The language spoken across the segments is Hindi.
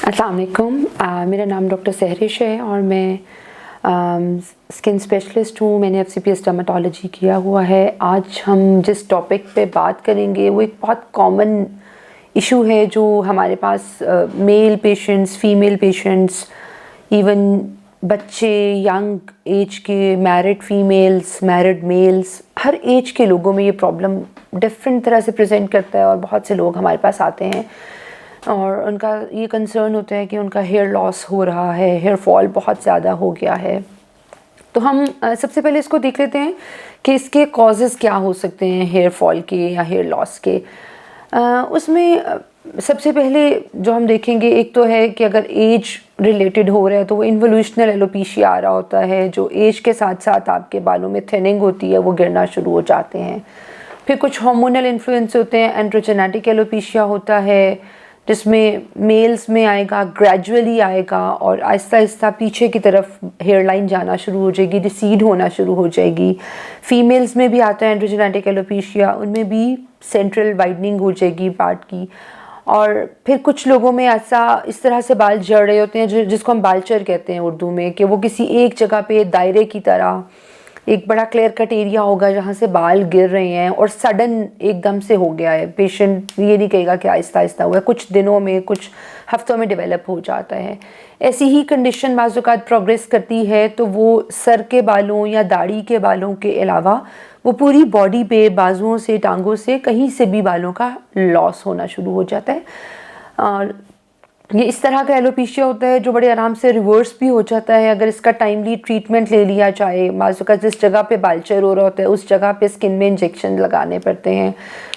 अस्सलाम वालेकुम। मेरा नाम डॉक्टर सहरिश है और मैं स्किन स्पेशलिस्ट हूँ। मैंने FCPS डर्मेटोलॉजी किया हुआ है। आज हम जिस टॉपिक पे बात करेंगे वो एक बहुत कॉमन इशू है जो हमारे पास male patients, female patients, even बच्चे, यंग एज के, मैरिड फीमेल्स, मैरिड मेल्स, हर एज के लोगों में ये प्रॉब्लम डिफरेंट तरह से प्रेजेंट करता है। और बहुत से लोग हमारे पास आते हैं और उनका ये कंसर्न होता है कि उनका हेयर लॉस हो रहा है, हेयर फॉल बहुत ज़्यादा हो गया है। तो हम सबसे पहले इसको देख लेते हैं कि इसके कॉजेज़ क्या हो सकते हैं हेयर फॉल के या हेयर लॉस के। उसमें सबसे पहले जो हम देखेंगे, एक तो है कि अगर एज रिलेटेड हो रहा है तो वो इन्वोल्यूशनल एलोपेशिया आ रहा होता है, जो एज के साथ साथ आपके बालों में थिनिंग होती है, वो गिरना शुरू हो जाते हैं। फिर कुछ हार्मोनल इन्फ्लुएंस होते हैं, एंड्रोजेनेटिक एलोपेशिया होता है जिसमें मेल्स में आएगा, ग्रेजुअली आएगा और आहिस्ता आहिस्ता पीछे की तरफ हेयर लाइन जाना शुरू हो जाएगी, रिसीड होना शुरू हो जाएगी। फीमेल्स में भी आता है एंड्रोजेनेटिक एलोपेशिया, उनमें भी सेंट्रल वाइडनिंग हो जाएगी पार्ट की। और फिर कुछ लोगों में ऐसा इस तरह से बाल झड़ रहे होते हैं जिसको हम बालचर कहते हैं उर्दू में, कि वो किसी एक जगह पे दायरे की तरह एक बड़ा क्लियर कट एरिया होगा जहाँ से बाल गिर रहे हैं और सडन एकदम से हो गया है। पेशेंट ये नहीं कहेगा कि आहिस्ता आहिस्ता हुआ है, कुछ दिनों में, कुछ हफ्तों में डेवलप हो जाता है। ऐसी ही कंडीशन बाज़ औक़ात प्रोग्रेस करती है तो वो सर के बालों या दाढ़ी के बालों के अलावा वो पूरी बॉडी पे, बाजुओं से, टांगों से, कहीं से भी बालों का लॉस होना शुरू हो जाता है। और ये इस तरह का एलोपेशिया होता है जो बड़े आराम से रिवर्स भी हो जाता है अगर इसका टाइमली ट्रीटमेंट ले लिया जाए। बाज़ औक़ात जिस जगह पे बालचर हो रहा होता है उस जगह पे स्किन में इंजेक्शन लगाने पड़ते हैं।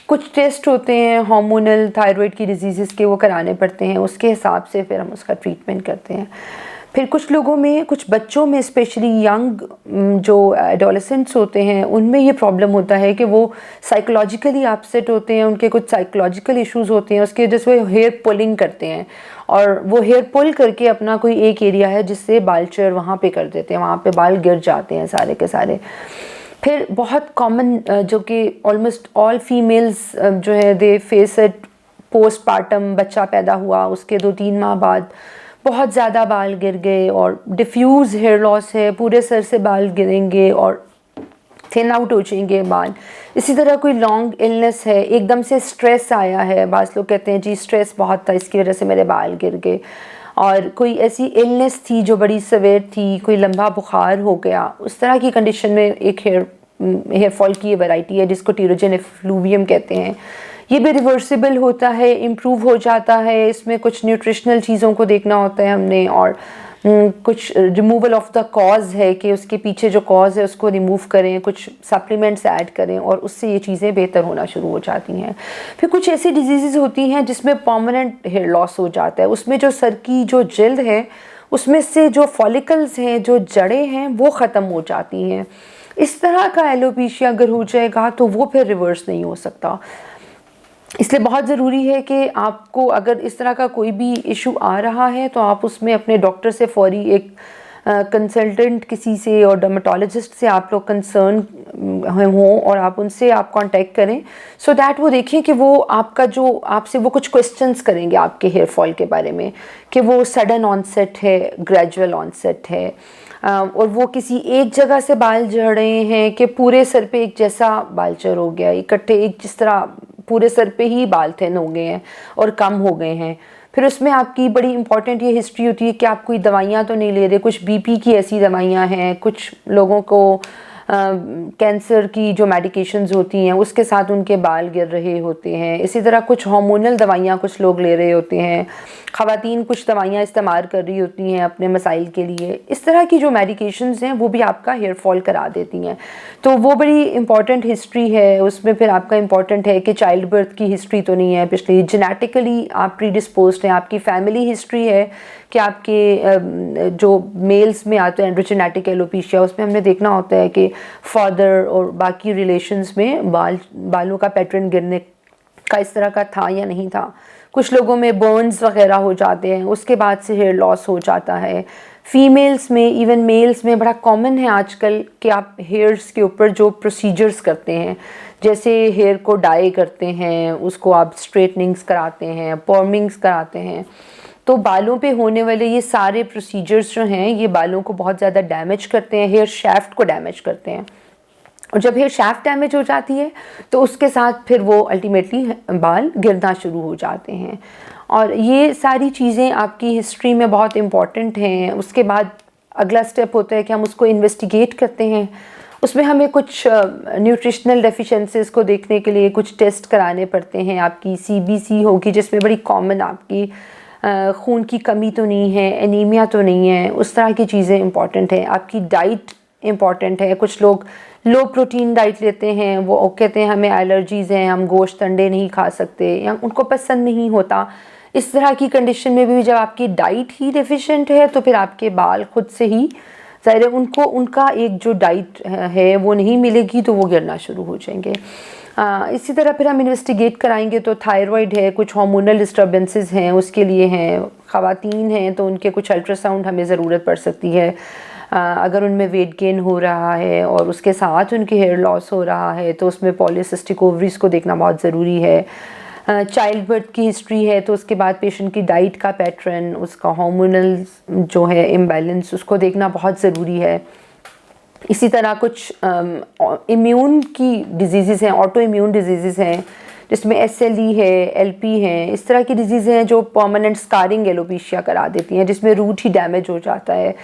कुछ टेस्ट होते हैं हार्मोनल, थायराइड की डिजीज़ के, वो कराने पड़ते हैं। उसके हिसाब से फिर हम उसका ट्रीटमेंट करते हैं। फिर कुछ लोगों में, कुछ बच्चों में, स्पेशली यंग जो एडोलेसेंट्स होते हैं, उनमें ये प्रॉब्लम होता है कि वो साइकोलॉजिकली अपसेट होते हैं, उनके कुछ साइकोलॉजिकल इश्यूज होते हैं, उसकी वजह से वो हेयर पुलिंग करते हैं और वो हेयर पुल करके अपना कोई एक एरिया है जिससे बालचर वहाँ पे कर देते हैं, वहाँ पे बाल गिर जाते हैं सारे के सारे। फिर बहुत कॉमन जो कि ऑलमोस्ट ऑल फीमेल्स जो है दे फेस इट पोस्टपार्टम, बच्चा पैदा हुआ उसके 2-3 माह बाद बहुत ज़्यादा बाल गिर गए और डिफ्यूज़ हेयर लॉस है, पूरे सर से बाल गिरेंगे और थिन आउट हो जाएंगे बाल। इसी तरह कोई लॉन्ग इलनेस है, एकदम से स्ट्रेस आया है, बाज़ लोग कहते हैं जी स्ट्रेस बहुत था इसकी वजह से मेरे बाल गिर गए। और कोई ऐसी इलनेस थी जो बड़ी सवेर थी, कोई लंबा बुखार हो गया, उस तरह की कंडीशन में एक हेयर फॉल की ये वैरायटी है जिसको टीरोजन एफ्लूवियम कहते हैं। ये भी रिवर्सिबल होता है, इम्प्रूव हो जाता है। इसमें कुछ न्यूट्रिशनल चीज़ों को देखना होता है हमने और कुछ रिमूवल ऑफ द कॉज है कि उसके पीछे जो कॉज है उसको रिमूव करें, कुछ सप्लीमेंट्स ऐड करें और उससे ये चीज़ें बेहतर होना शुरू हो जाती हैं। फिर कुछ ऐसी डिजीज़ होती हैं जिसमें परमानेंट हेयर लॉस हो जाता है। उसमें जो सर की जो जिल्द है उसमें से जो फॉलिकल्स हैं, जो जड़ें हैं, वो ख़त्म हो जाती हैं। इस तरह का एलोपेशिया अगर हो जाएगा तो वो फिर रिवर्स नहीं हो सकता। इसलिए बहुत ज़रूरी है कि आपको अगर इस तरह का कोई भी इशू आ रहा है तो आप उसमें अपने डॉक्टर से फ़ौरी एक कंसल्टेंट किसी से और डर्मेटोलॉजिस्ट से आप लोग कंसर्न हों और आप उनसे आप कांटेक्ट करें सो दैट वो देखें कि वो आपका जो आपसे वो कुछ क्वेश्चंस करेंगे आपके हेयर फॉल के बारे में, कि वो सडन ऑनसेट है, ग्रेजुअल ऑनसेट है और वो किसी एक जगह से बाल झड़ रहे हैं कि पूरे सर पे एक जैसा बालचर हो गया, इकट्ठे एक जिस तरह पूरे सर पे ही बाल थिन हो गए हैं और कम हो गए हैं। फिर उसमें आपकी बड़ी इंपॉर्टेंट ये हिस्ट्री होती है कि आप कोई दवाइयाँ तो नहीं ले रहे। कुछ बीपी की ऐसी दवाइयाँ हैं, कुछ लोगों को कैंसर की जो मेडिकेशंस होती हैं उसके साथ उनके बाल गिर रहे होते हैं। इसी तरह कुछ हार्मोनल दवाइयाँ कुछ लोग ले रहे होते हैं, ख़वातीन कुछ दवाइयाँ इस्तेमाल कर रही होती हैं अपने मसाइल के लिए। इस तरह की जो मेडिकेशंस हैं वो भी आपका हेयर फॉल करा देती हैं। तो वो बड़ी इंपॉर्टेंट हिस्ट्री है। उसमें फिर आपका इंपॉर्टेंट है कि चाइल्ड बर्थ की हिस्ट्री तो नहीं है, पिछली जेनेटिकली आप प्रीडिस्पोज्ड हैं, आपकी फैमिली हिस्ट्री है कि आपके जो मेल्स में आते हैं एंड्रोजेनेटिक एलोपेशिया, उसमें हमने देखना होता है कि फादर और बाकी रिलेशंस में बालों का पैटर्न गिरने का इस तरह का था या नहीं था। कुछ लोगों में बर्न्स वगैरह हो जाते हैं, उसके बाद से हेयर लॉस हो जाता है। फीमेल्स में, इवन मेल्स में बड़ा कॉमन है आजकल कि आप हेयर्स के ऊपर जो प्रोसीजर्स करते हैं, जैसे हेयर को डाई करते हैं, उसको आप स्ट्रेटनिंग्स कराते हैं, पर्मिंग्स कराते हैं, तो बालों पे होने वाले ये सारे प्रोसीजर्स जो हैं ये बालों को बहुत ज़्यादा डैमेज करते हैं, हेयर शैफ्ट को डैमेज करते हैं। और जब हेयर शैफ्ट डैमेज हो जाती है तो उसके साथ फिर वो अल्टीमेटली बाल गिरना शुरू हो जाते हैं। और ये सारी चीज़ें आपकी हिस्ट्री में बहुत इम्पॉर्टेंट हैं। उसके बाद अगला स्टेप होता है कि हम उसको इन्वेस्टिगेट करते हैं। उसमें हमें कुछ न्यूट्रिशनल डेफिशिएंसीज़ को देखने के लिए कुछ टेस्ट कराने पड़ते हैं। आपकी CBC होगी जिसमें बड़ी कॉमन आपकी खून की कमी तो नहीं है, एनीमिया तो नहीं है, उस तरह की चीज़ें इंपॉर्टेंट हैं। आपकी डाइट इम्पॉर्टेंट है। कुछ लोग लो प्रोटीन डाइट लेते हैं, वो कहते हैं हमें एलर्जीज़ हैं, हम गोश्त अंडे नहीं खा सकते या उनको पसंद नहीं होता। इस तरह की कंडीशन में भी जब आपकी डाइट ही डेफिशिएंट है तो फिर आपके बाल खुद से ही ज़ाहिर है उनको उनका एक जो डाइट है वो नहीं मिलेगी तो वो गिरना शुरू हो जाएंगे। इसी तरह फिर हम इन्वेस्टिगेट कराएंगे तो थायराइड है, कुछ हार्मोनल डिस्टर्बेंसेस हैं उसके लिए हैं। ख़वातीन हैं तो उनके कुछ अल्ट्रासाउंड हमें ज़रूरत पड़ सकती है अगर उनमें वेट गेन हो रहा है और उसके साथ उनके हेयर लॉस हो रहा है तो उसमें पॉलीसिस्टिक ओवरीज को देखना बहुत ज़रूरी है। चाइल्ड बर्थ की हिस्ट्री है तो उसके बाद पेशेंट की डाइट का पैटर्न, उसका हार्मोनल जो है इम्बैलेंस, उसको देखना बहुत ज़रूरी है। इसी तरह कुछ इम्यून की डिजीज़ हैं, ऑटो इम्यून डिजीज़ हैं जिसमें SLE है, LP है, इस तरह की डिजीज़ें हैं जो परमानेंट स्कारिंग एलोपेशिया करा देती हैं जिसमें रूट ही डैमेज हो जाता है।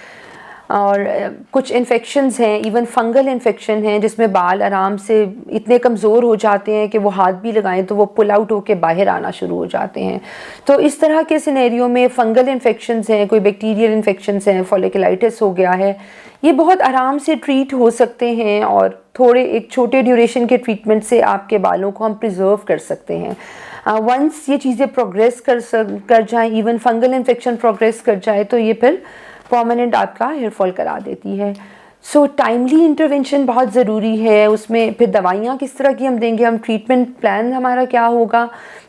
और कुछ इन्फेक्शंस हैं, इवन फंगल इन्फेक्शन हैं जिसमें बाल आराम से इतने कमज़ोर हो जाते हैं कि वो हाथ भी लगाएं तो वो पुल आउट होकर बाहर आना शुरू हो जाते हैं। तो इस तरह के सिनेरियो में फंगल इन्फेक्शंस हैं, कोई बैक्टीरियल इन्फेक्शंस हैं, फॉलिकुलाइटिस हो गया है, ये बहुत आराम से ट्रीट हो सकते हैं और थोड़े एक छोटे ड्यूरेशन के ट्रीटमेंट से आपके बालों को हम प्रिजर्व कर सकते हैं। वंस ये चीज़ें प्रोग्रेस कर जाएँ, इवन फंगल इन्फेक्शन प्रोग्रेस कर जाए तो ये फिर परमानेंट आपका हेयर फॉल करा देती है। सो टाइमली इंटरवेंशन बहुत ज़रूरी है। उसमें फिर दवाइयाँ किस तरह की हम देंगे, हम ट्रीटमेंट प्लान हमारा क्या होगा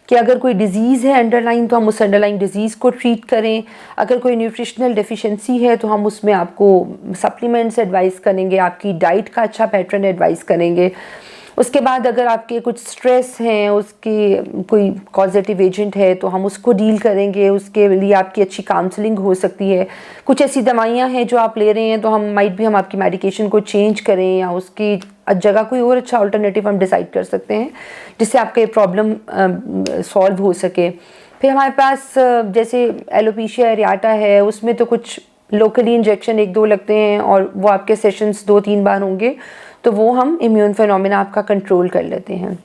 कि अगर कोई डिज़ीज़ है अंडरलाइन तो हम उस अंडरलाइन डिज़ीज़ को ट्रीट करें। अगर कोई न्यूट्रिशनल डेफिशिएंसी है तो हम उसमें आपको सप्लीमेंट्स एडवाइस करेंगे, आपकी डाइट का अच्छा पैटर्न एडवाइस करेंगे। उसके बाद अगर आपके कुछ स्ट्रेस हैं, उसके कोई कॉजेटिव एजेंट है तो हम उसको डील करेंगे, उसके लिए आपकी अच्छी काउंसलिंग हो सकती है। कुछ ऐसी दवाइयाँ हैं जो आप ले रहे हैं तो हम आपकी मेडिकेशन को चेंज करें या उसकी जगह कोई और अच्छा अल्टरनेटिव हम डिसाइड कर सकते हैं जिससे आपका ये प्रॉब्लम सॉल्व हो सके। फिर हमारे पास जैसे एलोपेशिया एरियाटा है उसमें तो कुछ लोकली इंजेक्शन 1-2 लगते हैं और वो आपके सेशंस 2-3 बार होंगे तो वो हम इम्यून फिनोमेना आपका कंट्रोल कर लेते हैं।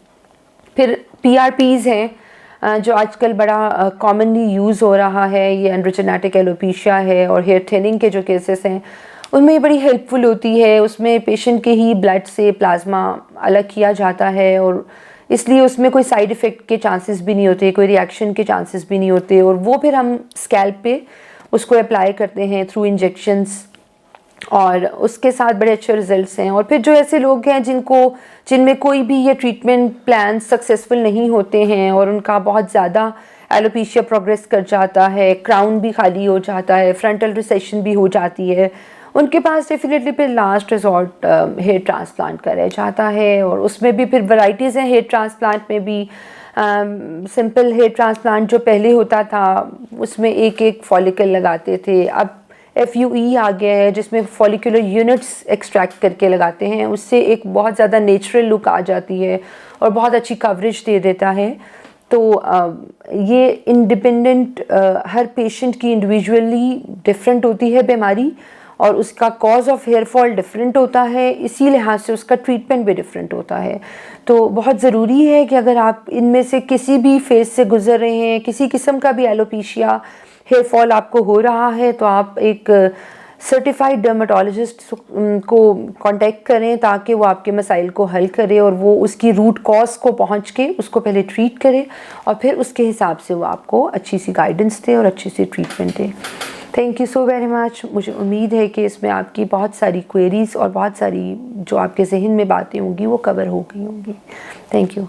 फिर PRPs हैं जो आजकल बड़ा कॉमनली यूज़ हो रहा है, ये एंड्रोजेनेटिक एलोपेशिया है और हेयर थिनिंग के जो केसेस हैं उनमें ये बड़ी हेल्पफुल होती है। उसमें पेशेंट के ही ब्लड से प्लाज्मा अलग किया जाता है और इसलिए उसमें कोई साइड इफ़ेक्ट के चांसेस भी नहीं होते, कोई रिएक्शन के चांसेस भी नहीं होते और वो फिर हम स्कैल्प पे उसको अप्लाई करते हैं थ्रू इंजेक्शंस और उसके साथ बड़े अच्छे रिजल्ट्स हैं। और फिर जो ऐसे लोग हैं जिनमें कोई भी ये ट्रीटमेंट प्लान सक्सेसफुल नहीं होते हैं और उनका बहुत ज़्यादा एलोपेशिया प्रोग्रेस कर जाता है, क्राउन भी खाली हो जाता है, फ्रंटल रिसेशन भी हो जाती है, उनके पास डेफिनेटली फिर लास्ट रिजॉर्ट हेयर ट्रांसप्लांट करा जाता है। और उसमें भी फिर वैरायटीज़ हैं हेयर ट्रांसप्लांट में भी। सिंपल हेयर ट्रांसप्लांट जो पहले होता था उसमें एक फॉलिकल लगाते थे, अब FUE आ गया है जिसमें फॉलिकुलर यूनिट्स एक्सट्रैक्ट करके लगाते हैं, उससे एक बहुत ज़्यादा नेचुरल लुक आ जाती है और बहुत अच्छी कवरेज दे देता है। तो ये इंडिपेंडेंट हर पेशेंट की इंडिविजुअली डिफरेंट होती है बीमारी और उसका cause of hair fall different होता है, इसी लिहाज से उसका ट्रीटमेंट भी डिफरेंट होता है। तो बहुत ज़रूरी है कि अगर आप इनमें से किसी भी फेज़ से गुजर रहे हैं, किसी किस्म का भी एलोपेशिया हेयर फॉल आपको हो रहा है तो आप एक सर्टिफाइड डर्मेटोलॉजिस्ट को कांटेक्ट करें ताकि वो आपके मसाइल को हल करे और वो उसकी रूट कॉज को पहुंच के उसको पहले ट्रीट करे और फिर उसके हिसाब से वो आपको अच्छी सी गाइडेंस दे और अच्छी seed treatment they. Thank you so very much. मुझे उम्मीद है कि इसमें आपकी बहुत सारी क्वेरीज़ और बहुत सारी जो आपके जहन में बातें होंगी वो कवर हो गई होंगी। Thank you.